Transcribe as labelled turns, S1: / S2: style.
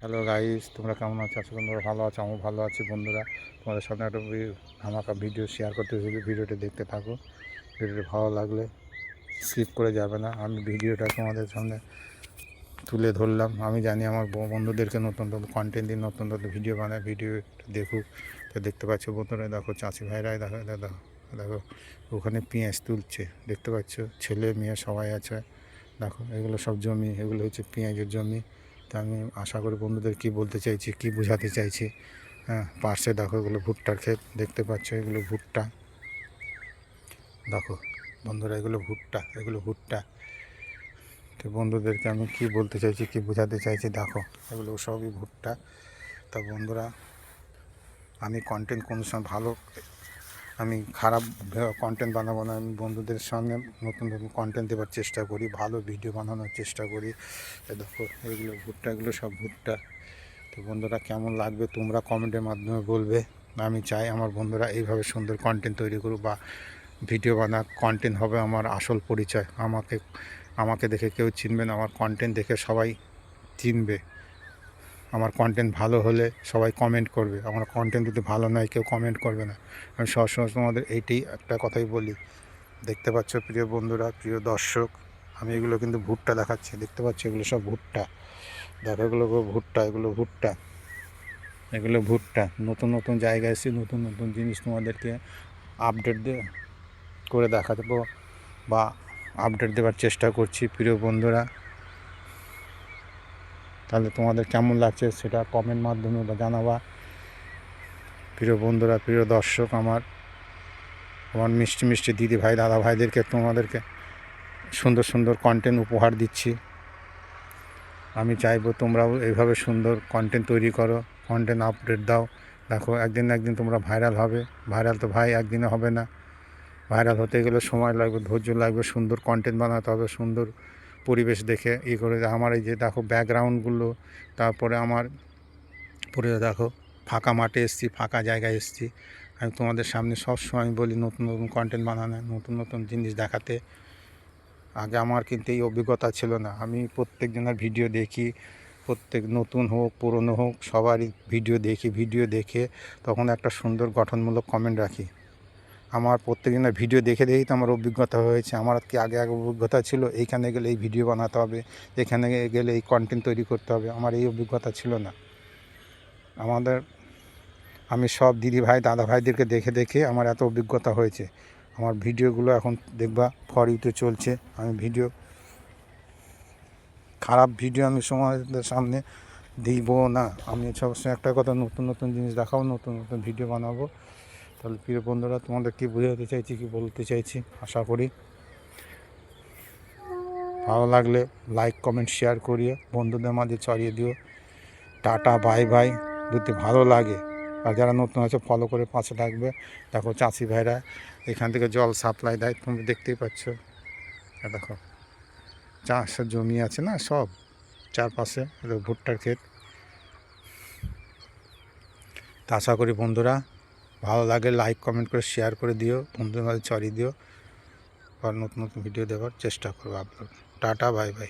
S1: Hello guys, তোমরা কেমন আছো? আশা করি তোমরা ভালো আছো। আমিও ভালো আছি। বন্ধুরা, তোমাদের সামনে একটা ধামাকা ভিডিও শেয়ার করতে হলে ভিডিওটা দেখতে থাকো। ভিডিওটা ভালো লাগলে স্কিপ করে যাবে না। আমি ভিডিওটা তোমাদের সামনে তুলে ধরলাম। আমি জানি আমার বন্ধুদেরকে নতুন নতুন কন্টেন্ট দিন, নতুন নতুন ভিডিও বানায়, ভিডিও দেখুক। তো দেখতে পাচ্ছ বন্ধুরা, দেখো চাষি ভাইরাই দেখো দেখো দেখো ওখানে পেঁয়াজ তুলছে। দেখতে পাচ্ছ ছেলে মেয়ে সবাই আছে। দেখো এগুলো সব জমি, এগুলো হচ্ছে পেঁয়াজের জমি। তা আমি আশা করি বন্ধুদের কী বলতে চাইছি, কী বোঝাতে চাইছি। হ্যাঁ, পাশে দেখো এগুলো ভুট্টার ক্ষেত, দেখতে পাচ্ছ এগুলো ভুট্টা। দেখো বন্ধুরা, এগুলো ভুট্টা, এগুলো ভুট্টা। তো বন্ধুদেরকে আমি কী বলতে চাইছি, কী বোঝাতে চাইছি, দেখো এগুলো সবই ভুট্টা। তা বন্ধুরা, আমি কন্টেন্ট কোনো সময় ভালো, আমি খারাপ কন্টেন্ট বানাবো না। আমি বন্ধুদের সামনে নতুন নতুন কন্টেন্ট দেওয়ার চেষ্টা করি, ভালো ভিডিও বানানোর চেষ্টা করি। দেখো এগুলো ভুট্টা, এগুলো সব ভুট্টা। তো বন্ধুরা, কেমন লাগবে তোমরা কমেন্টের মাধ্যমে বলবে। আমি চাই আমার বন্ধুরা এইভাবে সুন্দর কন্টেন্ট তৈরি করুক বা ভিডিও বানাক। কন্টেন্ট হবে আমার আসল পরিচয়। আমাকে দেখে কেউ চিনবে না, আমার কন্টেন্ট দেখে সবাই চিনবে। আমার কন্টেন্ট ভালো হলে সবাই কমেন্ট করবে, আমার কন্টেন্ট যদি ভালো নয় কেউ কমেন্ট করবে না। আমি সবসময় তোমাদের এইটাই একটা কথাই বলি। দেখতে পাচ্ছ প্রিয় বন্ধুরা, প্রিয় দর্শক, আমি এগুলো কিন্তু ভুট্টা দেখাচ্ছি। দেখতে পাচ্ছ এগুলো সব ভুট্টা। দেখো এগুলো ভুট্টা, এগুলো ভুট্টা, এগুলো ভুট্টা। নতুন নতুন জায়গায় এসে নতুন নতুন জিনিস তোমাদেরকে আপডেট করে দেখা দেবো বা আপডেট দেওয়ার চেষ্টা করছি প্রিয় বন্ধুরা। তাহলে তোমাদের কেমন লাগছে সেটা কমেন্ট মাধ্যমে বা জানাবা প্রিয় বন্ধুরা, প্রিয় দর্শক। আমার মিষ্টি মিষ্টি দিদি ভাই দাদা ভাইদেরকে তোমাদেরকে সুন্দর সুন্দর কন্টেন্ট উপহার দিচ্ছি। আমি চাইবো তোমরাও এইভাবে সুন্দর কন্টেন্ট তৈরি করো, কন্টেন্ট আপডেট দাও। দেখো একদিন না একদিন তোমরা ভাইরাল হবে। ভাইরাল তো ভাই একদিনে হবে না, ভাইরাল হতে গেলে সময় লাগবে, ধৈর্য লাগবে। সুন্দর কন্টেন্ট বানাতে হবে, সুন্দর পরিবেশ দেখে করে। আমার এই যে দেখো ব্যাকগ্রাউন্ডগুলো, তারপরে আমার পরে দেখো ফাঁকা মাঠে এসেছি, ফাঁকা জায়গায় এসেছি। আমি তোমাদের সামনে সবসময় আমি বলি নতুন নতুন কন্টেন্ট বানানো, নতুন নতুন জিনিস দেখাতে। আগে আমার কিন্তু এই অভিজ্ঞতা ছিল না। আমি প্রত্যেক দিনের ভিডিও দেখি, প্রত্যেক নতুন হোক পুরনো হোক সবারই ভিডিও দেখি। ভিডিও দেখে তখন একটা সুন্দর গঠনমূলক কমেন্ট রাখি। আমার প্রত্যেক দিনের ভিডিও দেখে দেখেই তো আমার অভিজ্ঞতা হয়েছে। আমার কি আগে আগে অভিজ্ঞতা ছিল এইখানে গেলে এই ভিডিও বানাতে হবে, এখানে গেলে এই কন্টেন্ট তৈরি করতে হবে, আমার এই অভিজ্ঞতা ছিল না। আমি সব দিদি ভাই দাদা ভাইদেরকে দেখে দেখে আমার এত অভিজ্ঞতা হয়েছে। আমার ভিডিওগুলো এখন দেখবা ফর ইউতে চলছে। আমি খারাপ ভিডিও আমি সমাজের সামনে দিব না। আমি সবসময় একটা কথা, নতুন নতুন জিনিস দেখাবো, নতুন নতুন ভিডিও বানাবো। তাহলে প্রিয় বন্ধুরা, তোমাদের কী বোঝাতে চাইছি, কী বলতে চাইছি, আশা করি ভালো লাগলে লাইক কমেন্ট শেয়ার করিয়ে বন্ধুদের মাঝে ছড়িয়ে দিও। Tata bye bye. যদি ভালো লাগে আর যারা নতুন আছে ফলো করে পাশে থাকবে। দেখো চাষি ভাইরা এখান থেকে জল সাপ্লাই দেয়, তুমি দেখতেই পাচ্ছ। দেখো চাষের জমি আছে না সব চারপাশে, ভুট্টার ক্ষেত। তা আশা করি বন্ধুরা ভালো লাগে, লাইক কমেন্ট করে শেয়ার করে দিও, বন্ধুদের মাঝে ছড়িয়ে দিও। আর নতুন নতুন ভিডিও দেওয়ার চেষ্টা করবো আপলোড। Tata bye bye.